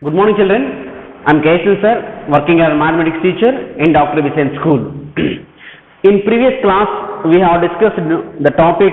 Good morning, children. I am K.S. sir, working as a mathematics teacher in Dr. Visayan school. In previous class, we have discussed the topic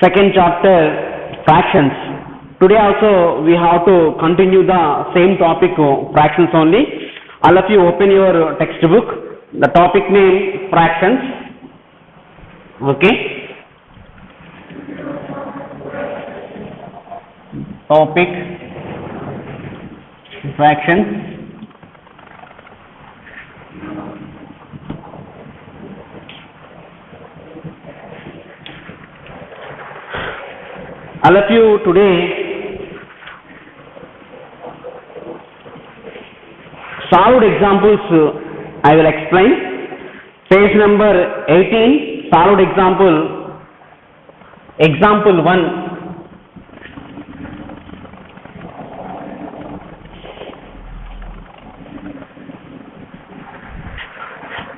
second chapter fractions. Today also we have to continue the same topic fractions only. All of you open your textbook. The topic name fractions. Okay. Topic fractions. All of you today solved examples I will explain. Page number 18, solved example. Example 1.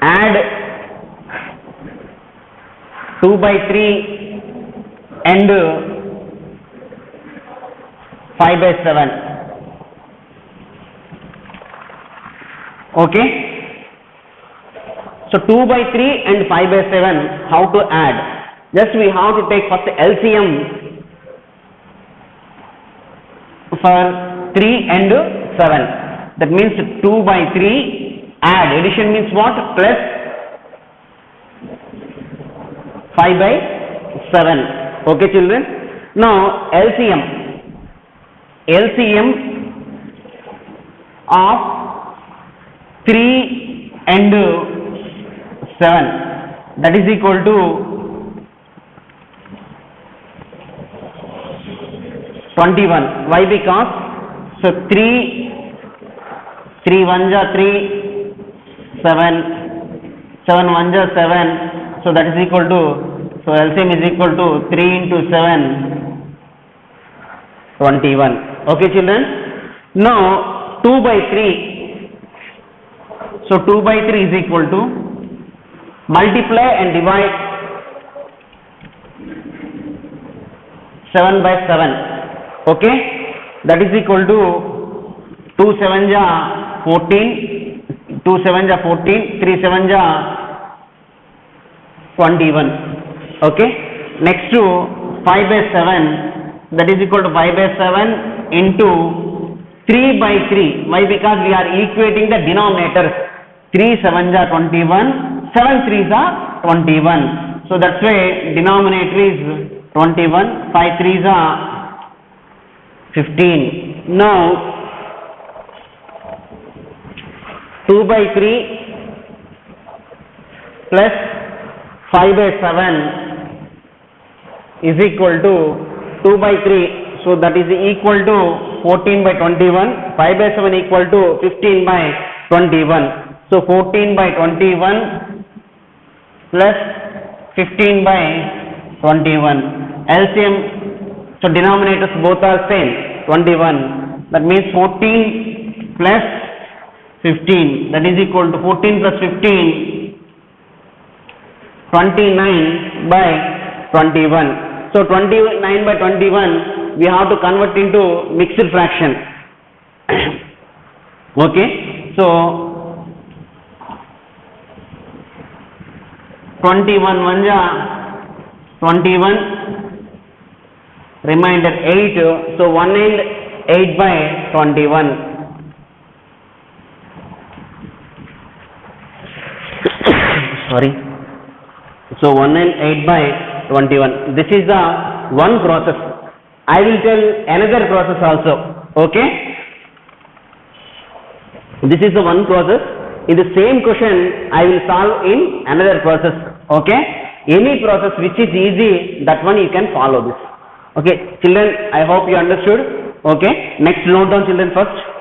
Add 2 by 3 and 5 by 7. Okay. So 2 by 3 and 5 by 7, how to add? Just we have to take first LCM for 3 and 7. That means 2 by 3 add. Addition means what? Plus 5 by 7. Okay, children. Now LCM of 3 and 7, that is equal to 21. Why? Because so 3 1 ja 3, 7 1 ja 7, so that is equal to, so LCM is equal to 3 into 7, 21. Okay, children. Now 2 by 3, so 2 by 3 is equal to, multiply and divide 7 by 7. Okay, that is equal to 2 7 ja 14, 2 7 ja 14, 3 7 ja 21. Okay, next to 5 by 7, that is equal to 5 by 7 into 3 by 3. Why? Because we are equating the denominators. 3 7 ja 21, 7 3 ja 21. So that's why denominator is 21, 5 3 ja 15. Now 2 by 3 plus 5 by 7 is equal to 2 by 3. So that is equal to 14 by 21. 5 by 7 equal to 15 by 21. So 14 by 21 plus 15 by 21. LCM, so denominators both are same, 21. That means 14 plus 15, that is equal to 14 plus 15, 29 by 21. So 29 by 21, we have to convert into mixed fraction. Okay, so 21 1 ja 21, remainder 8, so 1 and 8 by 21. Sorry, so 1 and 8 by 21. This is the one process. I will tell another process also. Okay, this is the one process. In the same question I will solve in another process. Okay, any process which is easy, that one you can follow this. Okay, children, I hope you understood. Okay, next note down, children, first.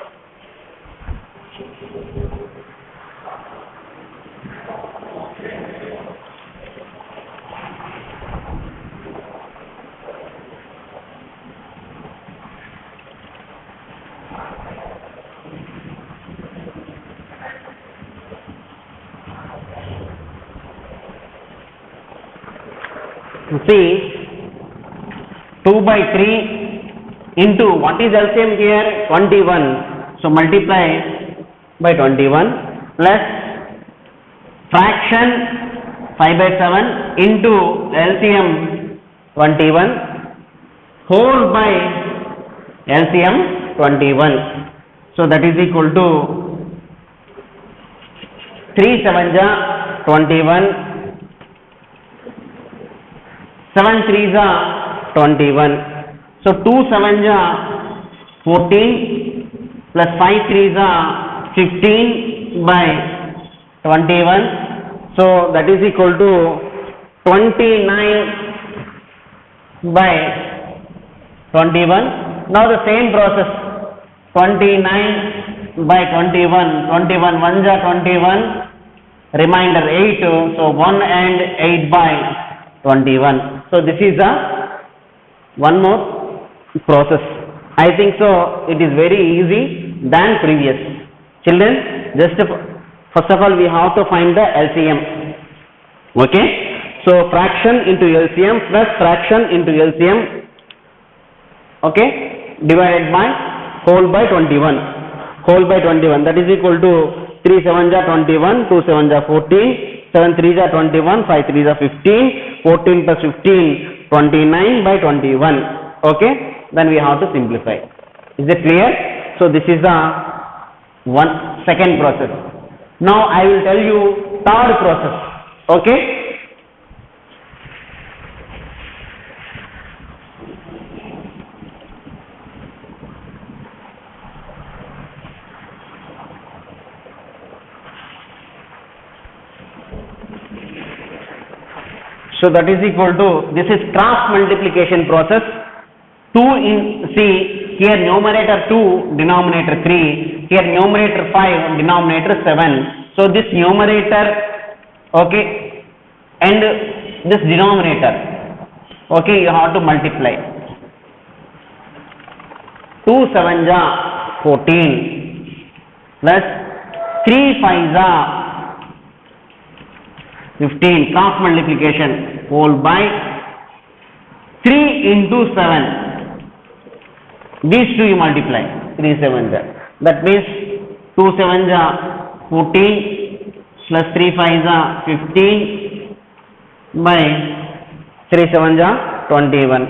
See, 2 by 3 into what is LCM here? 21. So multiply by 21 plus fraction 5 by 7 into LCM 21 whole by LCM 21. So that is equal to 3 7 ja 21, 7 3 ja 21. So 2 7 ja 14 plus 5 3 ja 15 by 21. So that is equal to 29 by 21. Now the same process, 29 by 21, 21 1 ja 21, remainder 8, so 1 and 8 by 21. So this is a one more process. I think so it is very easy than previous. Children, just first of all we have to find the LCM. Okay, so fraction into LCM plus fraction into LCM, okay, divided by whole by 21, whole by 21, that is equal to 3 7 ja 21, 2 7 ja 14, 7 3 ja 21, 5 3 ja 15, 14 plus 15 29 by 21. Okay, then we have to simplify. Is it clear? So this is the second process. Now I will tell you third process. Okay, so that is equal to, this is cross multiplication process. 2 in, see here numerator 2, denominator 3, here numerator 5, denominator 7. So this numerator, okay, and this denominator, okay, you have to multiply. 2 7 ja 14 plus 3 5 ja 15, cross multiplication, whole by 3 into 7. These two you multiply, 3 7 ja. That means 2 7 ja 14 plus 3 5 ja 15 by 3 7 ja 21.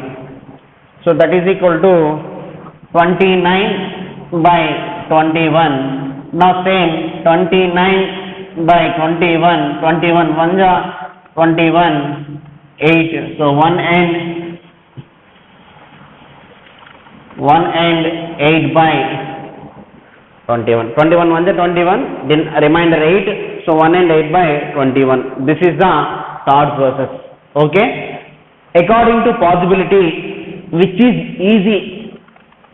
So that is equal to 29 by 21. Now same 29 by 21, 21 1 ja 21, 8. So 1 and 8 by 21. 21 1 ja 21, then remainder 8. So 1 and 8 by 21. This is the third process. Okay. According to possibility, which is easy,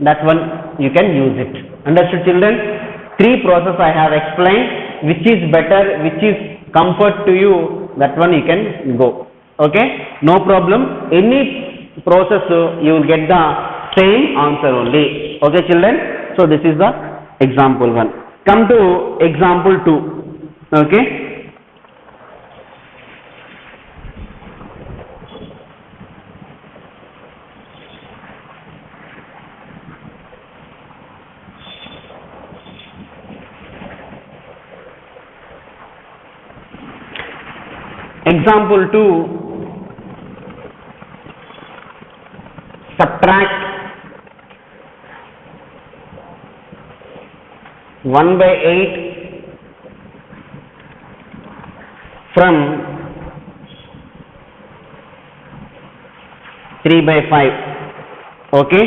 that one you can use it. Understood, children? 3 process I have explained. Which is better, which is comfort to you, that one you can go. Okay, no problem. Any process you will get the same answer only. Okay, children. So this is the example 1. Come to example 2. Okay. Example 2, subtract 1 by 8 from 3 by 5. Okay,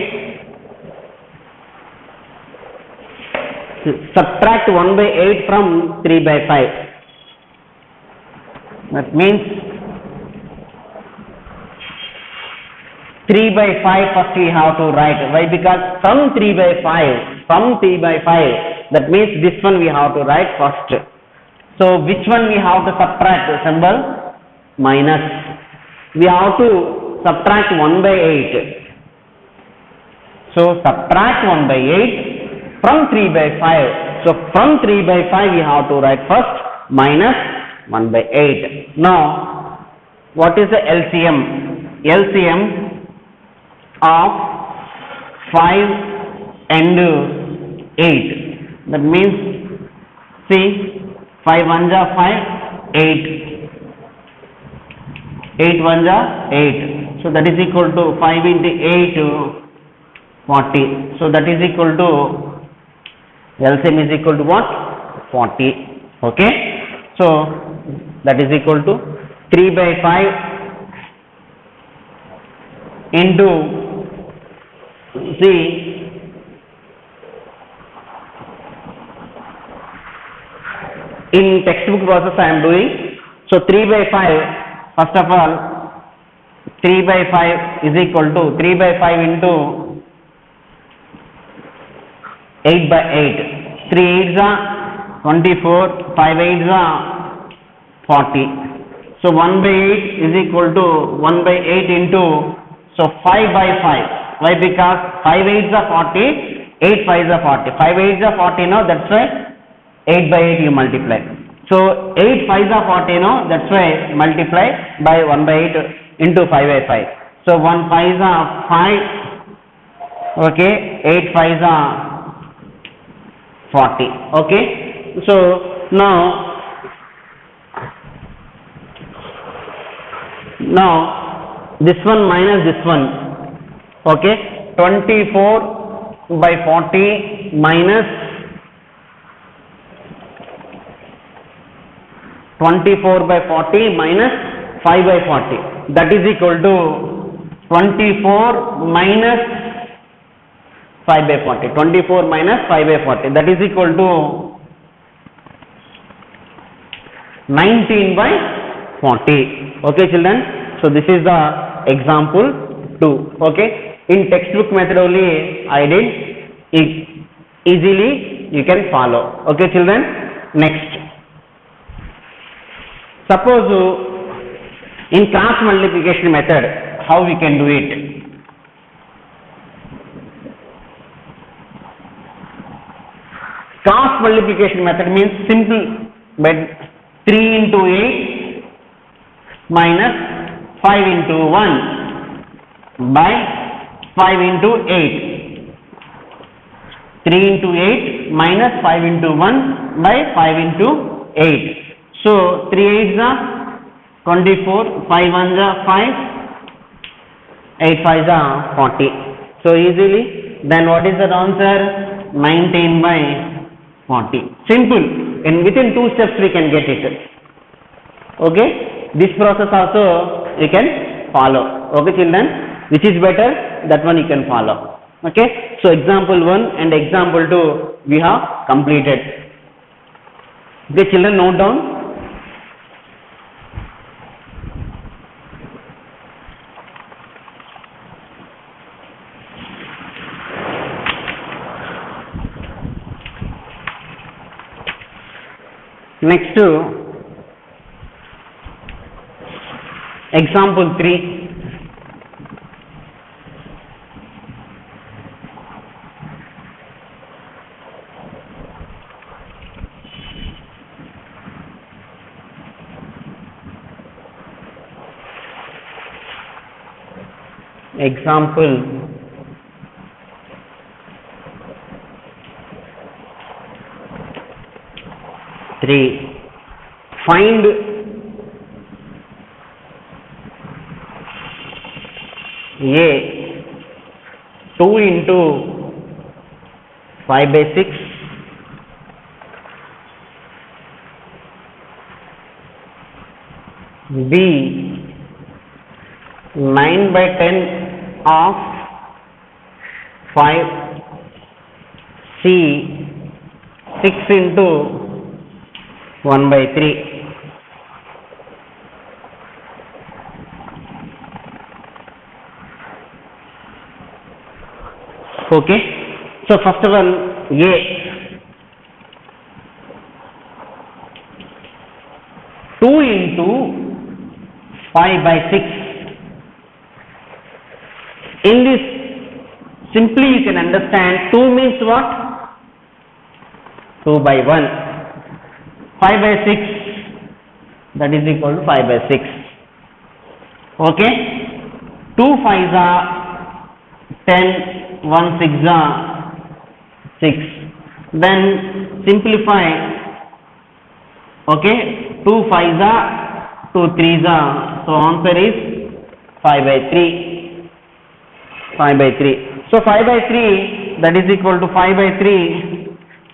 subtract 1 by 8 from 3 by 5. That means 3 by 5 first we have to write. Why? Because from 3 by 5, that means this one we have to write first. So which one we have to subtract? Symbol minus. We have to subtract 1 by 8. So subtract 1 by 8 from 3 by 5. So from 3 by 5 we have to write first minus 1 by 8. Now what is the LCM? LCM of 5 and 8. That means, see, 5 ones are 5, 8. 8 ones are 8. So that is equal to 5 into 8, 40. So that is equal to, LCM is equal to what? 40. Okay. So that is equal to 3 by 5 into, see, in textbook process I am doing. So 3 by 5, first of all, 3 by 5 is equal to 3 by 5 into 8 by 8. 3 8s are 24, 5 8s are 40. So 1 by 8 is equal to 1 by 8 into, so 5 by 5. Why? Because 5 8s are 40, 8 5s are 40. 5 8s are 40 now, that's why 8 by 8 you multiply. So 8 5s are 40 now, that's why multiply by 1 by 8 into 5 by 5. So 1 5s are 5, okay, 8 5s are 40, okay. So now this one minus this one, okay, 24 by 40 minus 24 by 40 minus 5 by 40, that is equal to 24 minus 5 by 40, 24 minus 5 by 40, that is equal to 19 by 40. Okay children, so this is the example 2. Okay, in textbook method only I did, easily you can follow. Okay children, next, suppose in cross multiplication method, how we can do it? Cross multiplication method means simple, but 3 into 8 minus 5 into 1 by 5 into 8. 3 into 8 minus 5 into 1 by 5 into 8. So 3 8s are 24, 5 1s are 5, 8 5s are 40. So easily, then what is the answer? 19 by 40. Simple. And within 2 steps we can get it. Okay. This process also you can follow. Okay children. Which is better? That one you can follow. Okay. So example 1 and example 2 we have completed. Okay children, note down. Next, example 3. Example 3. Find A 2 into 5 by 6, B 9 by 10 of 5, C 6 into 1 by 3. Okay. So first of all, A 2 into 5 by 6. In this, simply you can understand 2 means what? 2 by 1. 5 by 6, that is equal to 5 by 6. Okay. 2 5s are 10, 1 6 are 6. Then simplify. Okay, 2 5 are 2 3 are. So answer is 5 by 3. 5 by 3. So 5 by 3, that is equal to 5 by 3.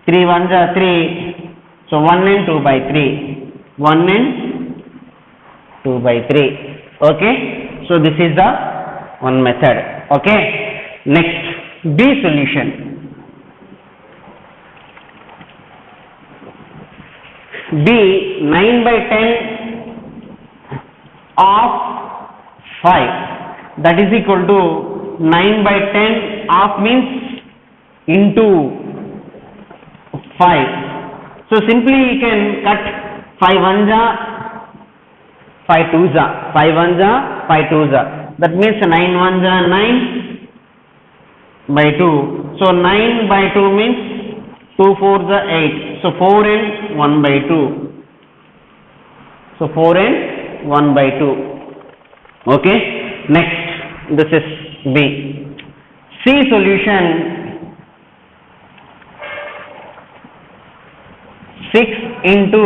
3 1s are 3. So 1 and 2 by 3. 1 and 2 by 3. Okay. So this is the one method. Okay. Next, B solution. B, 9 by 10 of 5. That is equal to 9 by 10 of means into 5. So simply you can cut 5 1s are 5 2s are 5 1s are 5 2s are. That means 9 1s are 9 by 2. So 9 by 2 means 2 4s are 8. So 4 and 1 by 2. So 4 and 1 by 2. Okay. Next, this is B. C solution. 6 into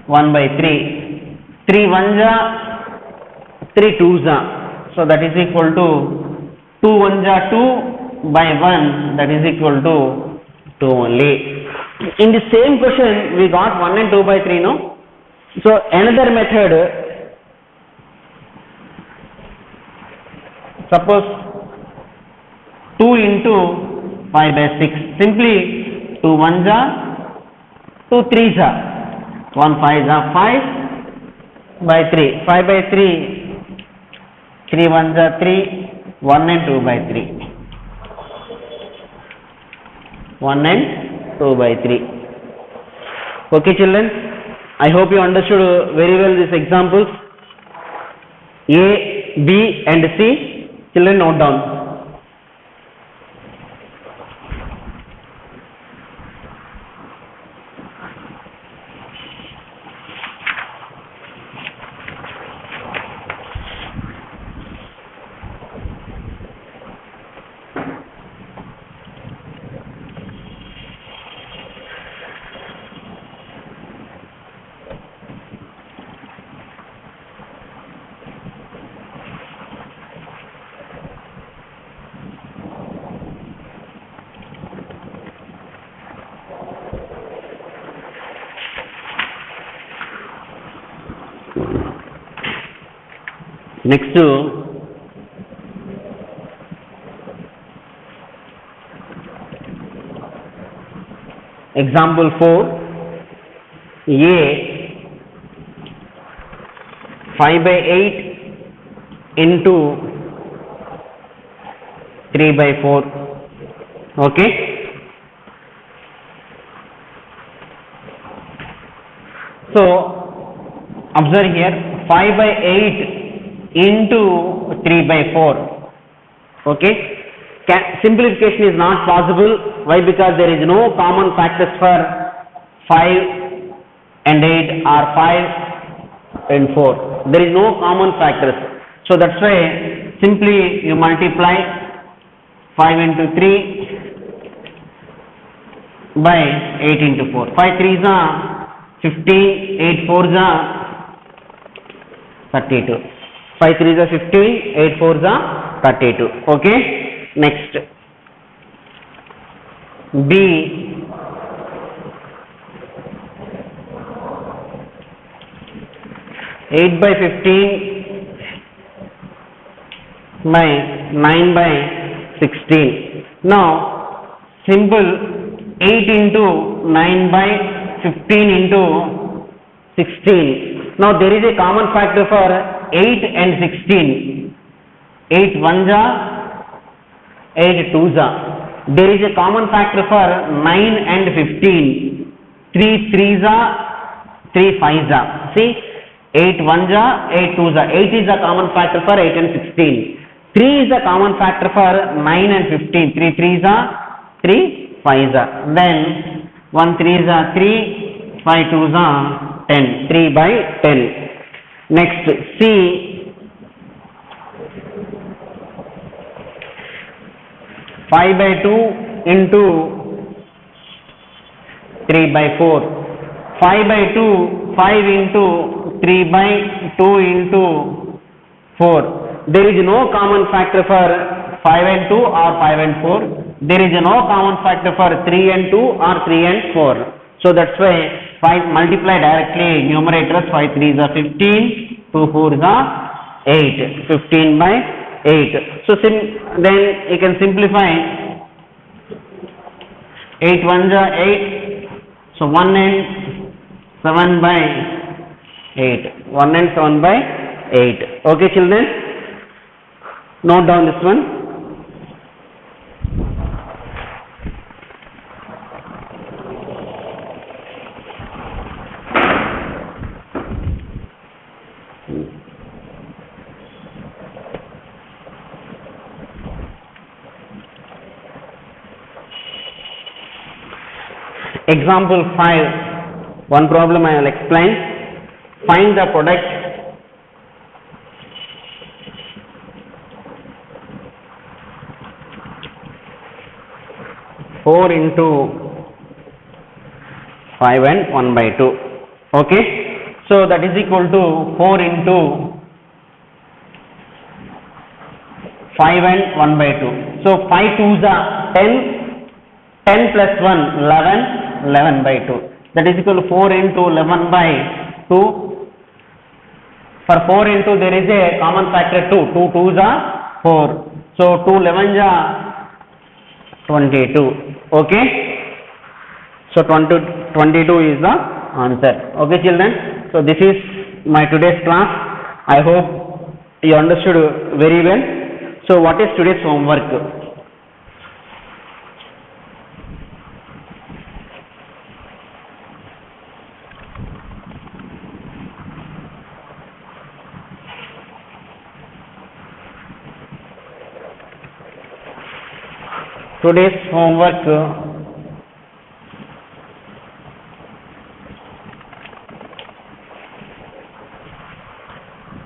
1 by 3. 3 1s are 3 2s are. So that is equal to 2 1s are 2 by 1. That is equal to 2 only. In the same question we got 1 and 2 by 3, no? So another method, suppose 2 into 5 by 6. Simply 2 1s are 2 3s are. 1 5s are 5 by 3. 5 by 3. 3 1s are 3. 1 and 2 by 3. 1 and 2 by 3. Okay children, I hope you understood very well these examples. A, B and C. Children, note down. Next to example 4, A 5 by 8 into 3 by 4. Okay. So observe here, 5 by 8 into 3 by 4. Okay. Simplification is not possible. Why? Because there is no common factors for 5 and 8 or 5 and 4. There is no common factors. So that's why simply you multiply 5 into 3 by 8 into 4. 5 3s are 15, 8 4s are 32. 5 3s are 15, 8 4s are 32. Okay. Next, B 8 by 15 by 9 by 16. Now simple 8 into 9 by 15 into 16. Now there is a common factor for 8 and 16. 8 1s are 8 2s are. There is a common factor for 9 and 15. 3 3s are, 3 5s are. See, 8 1s are, 8 2s are. 8 is a common factor for 8 and 16. 3 is a common factor for 9 and 15. 3 3s are, 3 5s are. Then 1 3s are 3, 5 2s are 10. 3 by 10. Next, C 5 by 2 into 3 by 4. 5 by 2, 5 into 3 by 2 into 4. There is no common factor for 5 and 2 or 5 and 4. There is no common factor for 3 and 2 or 3 and 4. So that's why 5 multiply directly numerators. 5 3s are 15, 2 4s are 8. 15 by 8. So then you can simplify. 8 1s are 8. So 1 and 7 by 8. 1 and 7 by 8. Okay children, note down this one. Example 5, one problem I will explain. Find the product four into 5 and 1 by 2. Okay, so that is equal to 4 into 5 and 1 by 2. So 5 2s are 10, 10 plus 1 11, 11 by 2. That is equal to 4 into 11 by 2. For 4 into there is a common factor 2. 2 2s are 4. So 2 11s are 22. Okay. So 22 is the answer. Okay children. So this is my today's class. I hope you understood very well. So what is today's homework? Today's homework,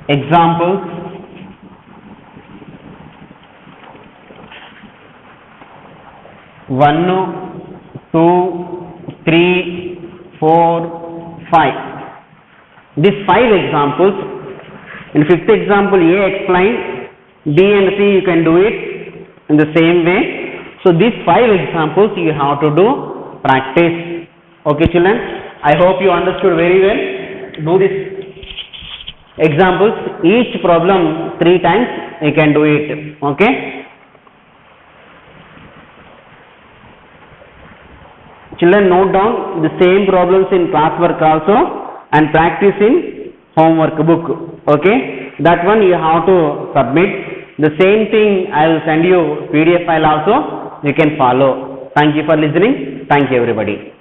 examples, 1, 2, 3, 4, 5. These 5 examples. In fifth example, A explained, B and C you can do it in the same way. So these 5 examples you have to do practice. Okay children, I hope you understood very well. Do these examples, each problem 3 times you can do it. Okay. Children, note down the same problems in classwork also and practice in homework book. Okay, that one you have to submit. The same thing I will send you PDF file also. You can follow. Thank you for listening. Thank you everybody.